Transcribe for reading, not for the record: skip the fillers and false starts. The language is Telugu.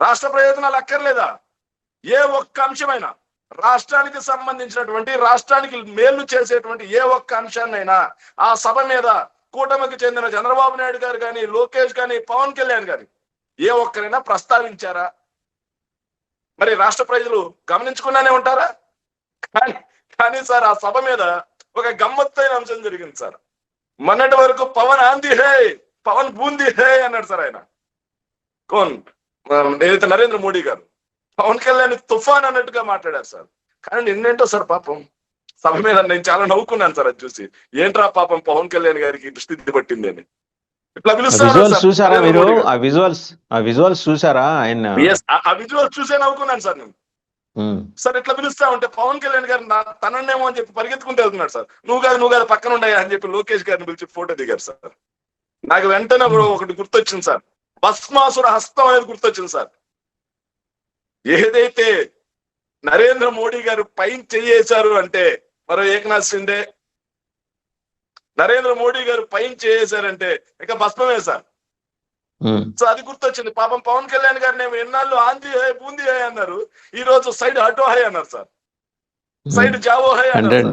రాష్ట్ర ప్రయోజనాలు అక్కర్లేదా? ఏ ఒక్క అంశమైనా రాష్ట్రానికి సంబంధించినటువంటి, రాష్ట్రానికి మేలు చేసేటువంటి ఏ ఒక్క అంశాన్నైనా ఆ సభ మీద కూటమికి చెందిన చంద్రబాబు నాయుడు గారు కానీ, లోకేష్ కానీ, పవన్ కళ్యాణ్ గాని ఏ ఒక్కరైనా ప్రస్తావించారా? మరి రాష్ట్ర ప్రజలు గమనించకుండానే ఉంటారా? కానీ సార్, ఆ సభ మీద ఒక గమ్మత్తైన అంశం జరిగింది సార్. మొన్నటి వరకు పవన్ ఆంది హే, పవన్ బూంది హే అన్నాడు సార్ ఆయన. ఏదైతే నరేంద్ర మోడీ గారు పవన్ కళ్యాణ్ తుఫాన్ అన్నట్టుగా మాట్లాడారు సార్. కానీ నిన్నేంటో సార్ పాపం సభ మీద నేను చాలా నవ్వుకున్నాను సార్ అది చూసి. ఏంట్రా పాపం పవన్ కళ్యాణ్ గారికి దృష్టి పట్టింది అని ఇట్లా చూసారా మీరు? ఆ విజువల్స్ చూసారా? ఆయన ఆ విజువల్స్ చూసే నవ్వుకున్నాను సార్ నేను. సార్ ఇట్లా పిలుస్తా ఉంటే పవన్ కళ్యాణ్ గారు తననేమో అని చెప్పి పరిగెత్తుకుంటూ వెళ్తున్నాడు సార్. నువ్వు కాదు పక్కన ఉండాయా అని చెప్పి లోకేష్ గారిని పిలిచి ఫోటో దిగారు సార్. నాకు వెంటనే ఒకటి గుర్తొచ్చింది సార్, భస్మాసుర హస్తం అనేది గుర్తొచ్చింది సార్. ఏదైతే నరేంద్ర మోడీ గారు పైన చేయేశారు అంటే మరో ఏకనాథ్ షిండే, నరేంద్ర మోడీ గారు పైన చేయేశారంటే ఇక భస్మమే సార్. సో అది గుర్తొచ్చింది. పాపం పవన్ కళ్యాణ్ గారిని ఎన్నాళ్ళు ఆంధీ హై బూందీ హై అన్నారు, ఈ రోజు సైడ్ హటో హై అన్నారు సార్, సైడ్ జావో హై అన్నారు.